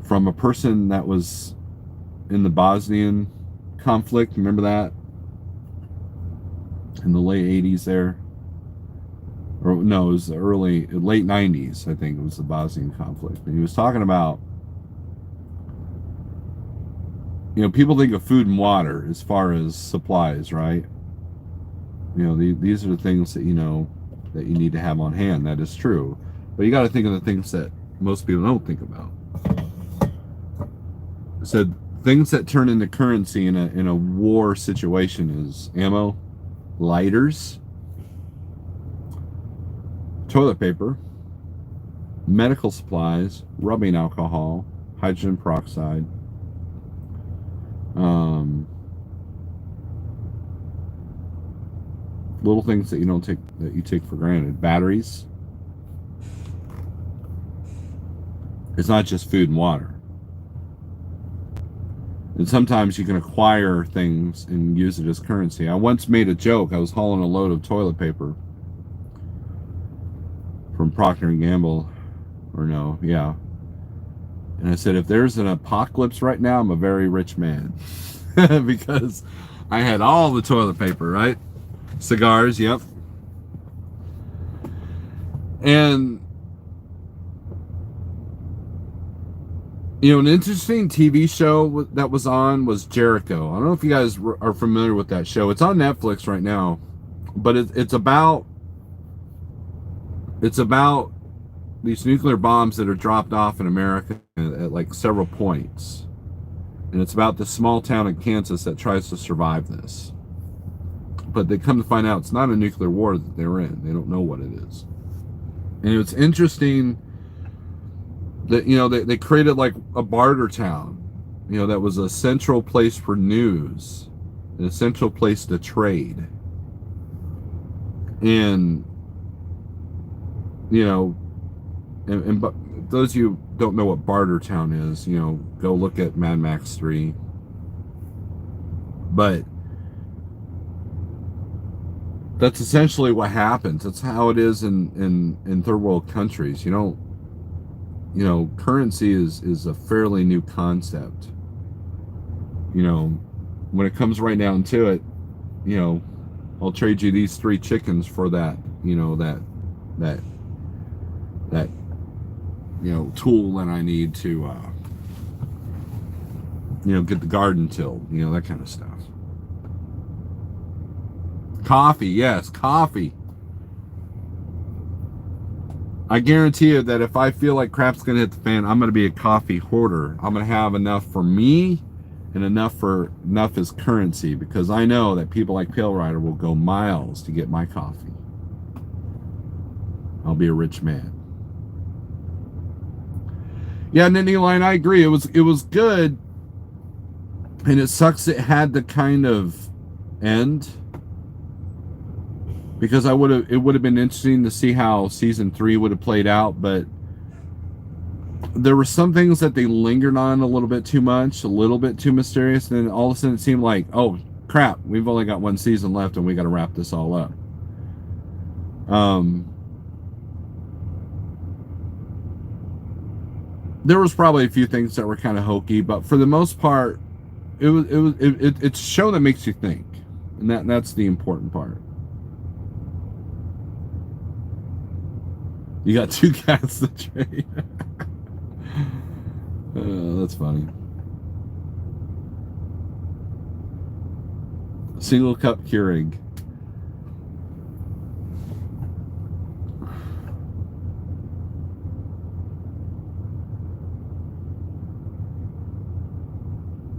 from a person that was in the Bosnian conflict. Remember that? In the late 80s there. Or no, it was the late 90s, I think it was the Bosnian conflict. And he was talking about, people think of food and water as far as supplies, right? These are the things that that you need to have on hand. That is true. But you got to think of the things that most people don't think about. So things that turn into currency in a war situation is ammo, lighters, toilet paper, medical supplies, rubbing alcohol, hydrogen peroxide, little things that you take for granted, batteries. It's not just food and water. And sometimes you can acquire things and use it as currency. I once made a joke. I was hauling a load of toilet paper from Procter & Gamble, and I said, if there's an apocalypse right now, I'm a very rich man. Because I had all the toilet paper, right? Cigars, yep. And, an interesting TV show that was on was Jericho. I don't know if you guys are familiar with that show. It's on Netflix right now. But it's about these nuclear bombs that are dropped off in America at like several points. And it's about the small town in Kansas that tries to survive this. But they come to find out it's not a nuclear war that they're in. They don't know what it is. And it's interesting that, they created like a barter town, that was a central place for news, and a central place to trade. And, but those of you who don't know what Bartertown is, go look at Mad Max 3. But that's essentially what happens. That's how it is in third world countries. Currency is a fairly new concept. When it comes right down to it, I'll trade you these 3 chickens for that, that tool that I need to get the garden tilled, that kind of stuff. Coffee, yes, coffee. I guarantee you that if I feel like crap's gonna hit the fan, I'm gonna be a coffee hoarder. I'm gonna have enough for me and enough as currency, because I know that people like Pale Rider will go miles to get my coffee. I'll be a rich man. Yeah, and then Eli, and I agree. It was good, and it sucks it had the kind of end, because it would have been interesting to see how season 3 would have played out, but there were some things that they lingered on a little bit too much, a little bit too mysterious, and then all of a sudden it seemed like, oh crap, we've only got 1 season left and we got to wrap this all up. There was probably a few things that were kind of hokey, but for the most part, it's a show that makes you think, and that's the important part. You got 2 cats to trade. That's funny. Single cup Keurig.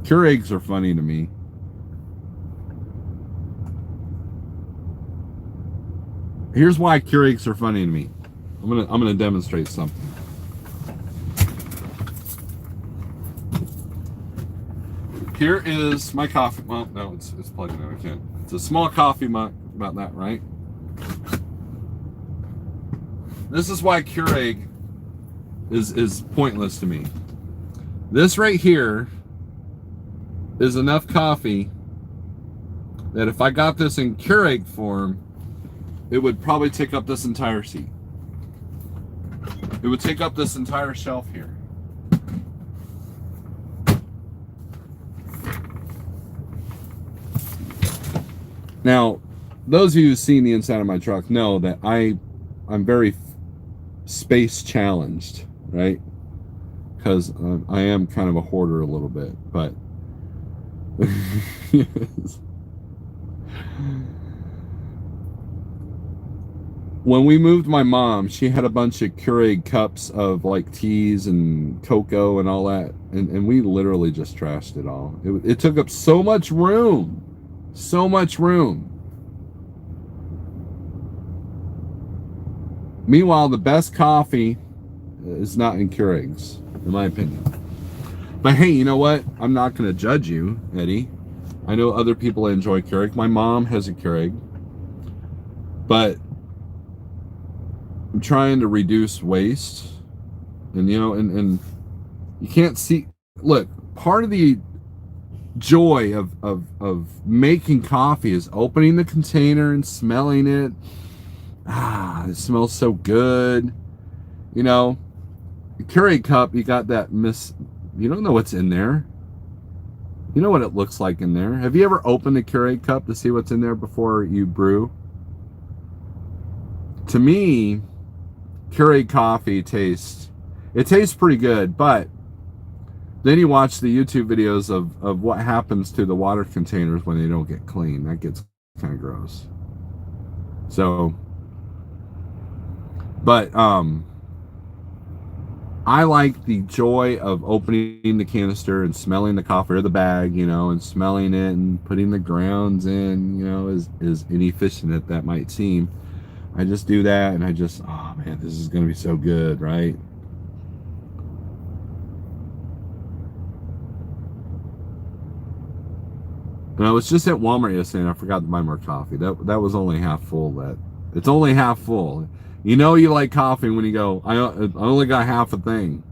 Keurigs are funny to me. Here's why Keurigs are funny to me. I'm gonna demonstrate something. Here is my coffee. Well, no, it's plugged in. I can't. It's a small coffee mug. About that, right? This is why Keurig is pointless to me. This right here is enough coffee that if I got this in Keurig form, it would probably take up this entire seat. It would take up this entire shelf here. Now, those of you who've seen the inside of my truck know that I'm very space challenged, right? Because I am kind of a hoarder a little bit, but when we moved my mom, she had a bunch of Keurig cups of like teas and cocoa and all that, and we literally just trashed it all. It took up so much room. So much room. Meanwhile, the best coffee is not in Keurigs, in my opinion. But hey, you know what? I'm not going to judge you, Eddie. I know other people enjoy Keurig. My mom has a Keurig. But I'm trying to reduce waste. And, you know, and you can't see... Look, part of the joy of making coffee is opening the container and smelling it. It smells so good. You know, Keurig cup, you got that you don't know what's in there. You know what it looks like in there. Have you ever opened a Keurig cup to see what's in there before you brew? To me, Keurig coffee tastes pretty good, but then you watch the YouTube videos of what happens to the water containers when they don't get clean. That gets kind of gross. So, but I like the joy of opening the canister and smelling the coffee or the bag, you know, and smelling it and putting the grounds in, you know, as inefficient as that might seem. I just do that and oh man, this is going to be so good, right? And I was just at Walmart yesterday and I forgot to buy more coffee. That was only half full. It's only half full. You know you like coffee when you go, I only got half a thing.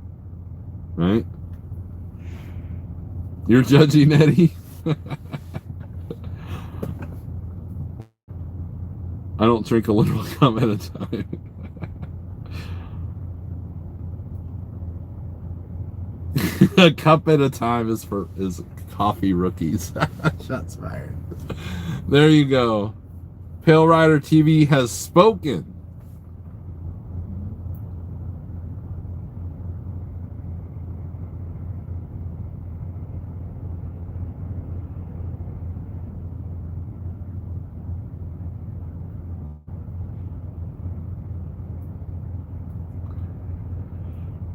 Right? You're judging, Eddie? I don't drink a literal cup at a time. A cup at a time is coffee rookies. Shots fired. There you go. Pale Rider TV has spoken.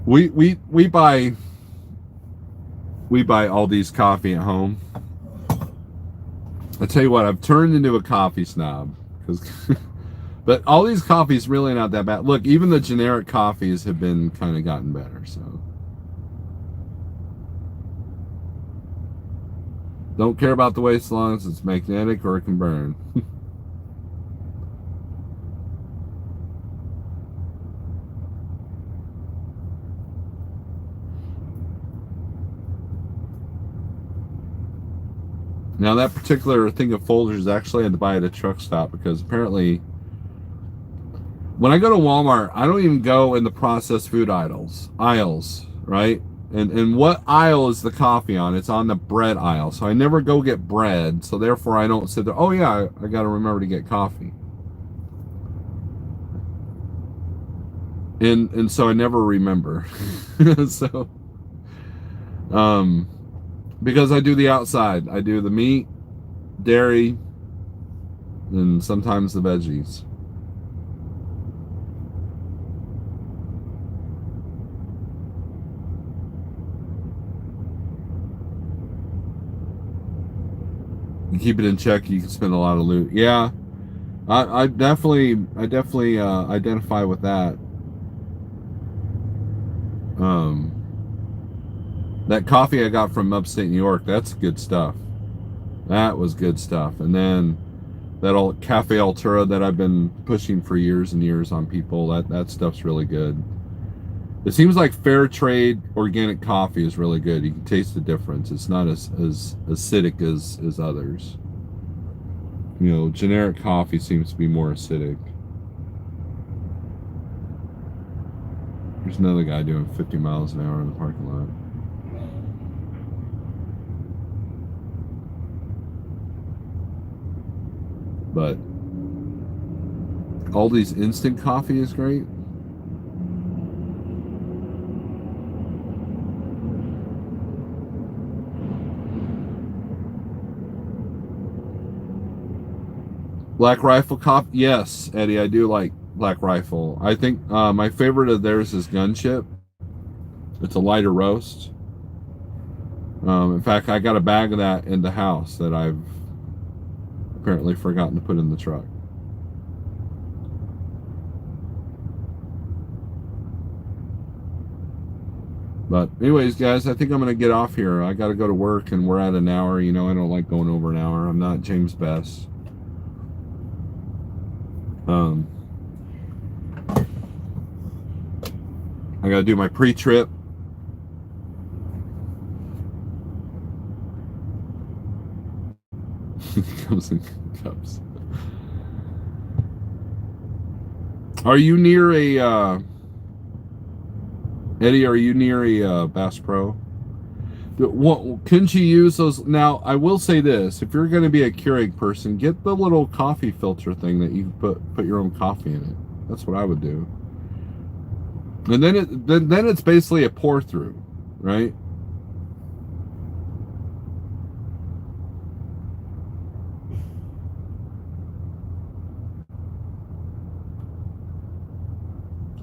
We buy all these coffee at home. I tell you what, I've turned into a coffee snob, but all these coffees really not that bad. Look, even the generic coffees have been kind of gotten better. So don't care about the waste as long as it's magnetic or it can burn. Now that particular thing of Folgers actually had to buy at a truck stop because apparently when I go to Walmart, I don't even go in the processed food aisles, right? And what aisle is the coffee on? It's on the bread aisle. So I never go get bread. So therefore I don't sit there, oh yeah, I got to remember to get coffee. And so I never remember. So because I do the outside. I do the meat, dairy, and sometimes the veggies. You keep it in check, you can spend a lot of loot. Yeah, I definitely identify with that. That coffee I got from upstate New York, that's good stuff. That was good stuff. And then that old Cafe Altura that I've been pushing for years and years on people, that stuff's really good. It seems like fair trade organic coffee is really good. You can taste the difference. It's not as acidic as others. generic coffee seems to be more acidic. There's another guy doing 50 miles an hour in the parking lot. But Aldi's instant coffee is great. Black Rifle coffee, yes, Eddie, I do like Black Rifle. I think my favorite of theirs is Gunship. It's a lighter roast. In fact, I got a bag of that in the house that I've apparently forgotten to put in the truck. But anyways, guys, I think I'm going to get off here. I got to go to work, and we're at an hour. I don't like going over an hour. I'm not James Best. I got to do my pre-trip. Comes in cups. Are you near a Eddie? Are you near a Bass Pro? Couldn't you use those? Now, I will say this: if you're going to be a Keurig person, get the little coffee filter thing that you put your own coffee in it. That's what I would do. And then it's basically a pour through, right?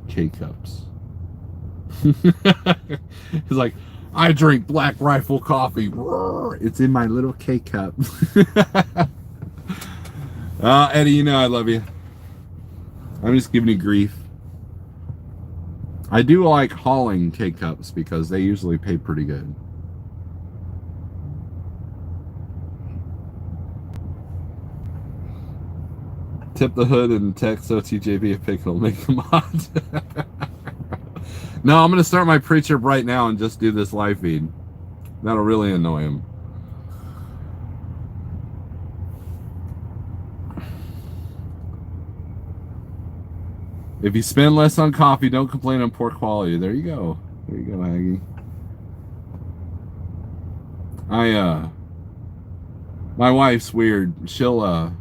K-cups. He's like, I drink Black Rifle coffee. It's in my little K-cup. Eddie, I love you. I'm just giving you grief. I do like hauling K-cups because they usually pay pretty good. Tip the hood and text OTJB if pick will make them hot. No, I'm going to start my pre-trip right now and just do this live feed. That'll really annoy him. If you spend less on coffee, don't complain on poor quality. There you go. There you go, Aggie. My wife's weird. She'll,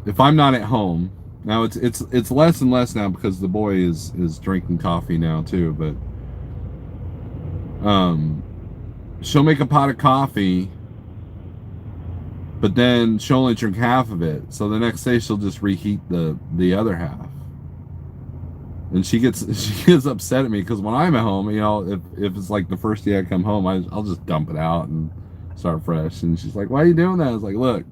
if I'm not at home, now it's less and less now because the boy is drinking coffee now too, but she'll make a pot of coffee, but then she'll only drink half of it. So the next day she'll just reheat the other half. And she gets upset at me because when I'm at home, if it's like the first day I come home, I'll just dump it out and start fresh. And she's like, "Why are you doing that?" I was like, "Look,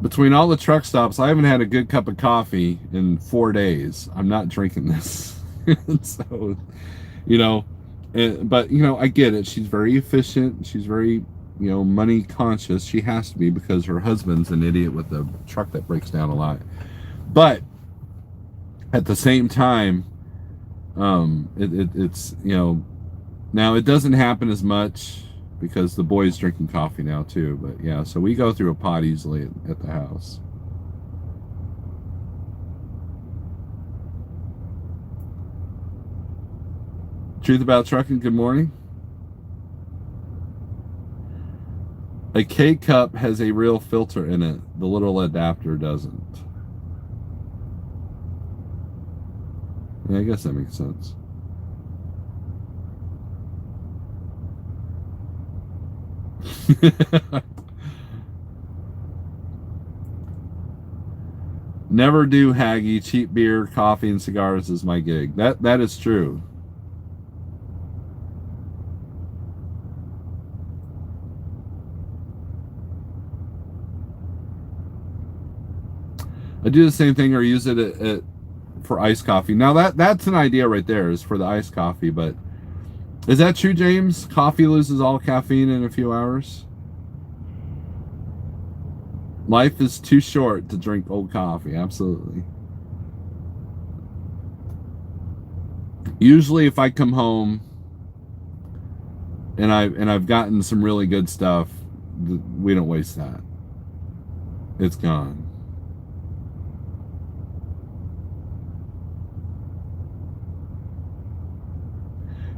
between all the truck stops, I haven't had a good cup of coffee in 4 days. I'm not drinking this." So, but I get it. She's very efficient. She's very, money conscious. She has to be because her husband's an idiot with a truck that breaks down a lot. But at the same time, it's now it doesn't happen as much because the boy's drinking coffee now too. But yeah, so we go through a pot easily at the house. Truth About Trucking, good morning. A K-cup has a real filter in it. The little adapter doesn't. Yeah, I guess that makes sense. Never do, Haggy. Cheap beer, coffee, and cigars is my gig. That is true. I do the same thing or use it for iced coffee. Now that's an idea right there, is for the iced coffee, but is that true, James? Coffee loses all caffeine in a few hours? Life is too short to drink old coffee. Absolutely. Usually if I come home and I've gotten some really good stuff, we don't waste that. It's gone.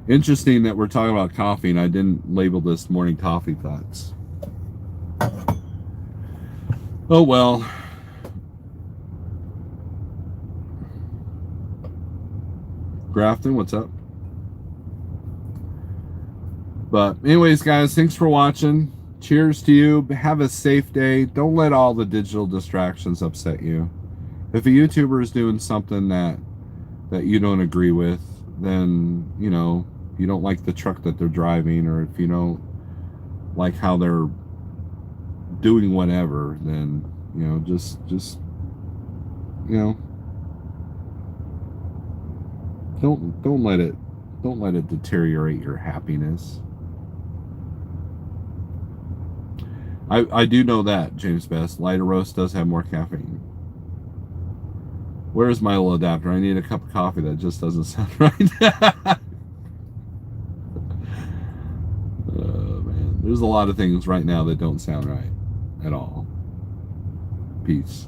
Interesting that we're talking about coffee and I didn't label this morning coffee thoughts. Oh well. Grafton, what's up? But anyways, guys, thanks for watching. Cheers to you. Have a safe day. Don't let all the digital distractions upset you. If a YouTuber is doing something that you don't agree with, then, you know, you don't like the truck that they're driving, or if you don't like how they're doing whatever, then, you know, just you know, don't let it deteriorate your happiness. I do know that, James Best. Lighter roast does have more caffeine. Where's my little adapter? I need a cup of coffee. That just doesn't sound right. Man, there's a lot of things right now that don't sound right at all. Peace.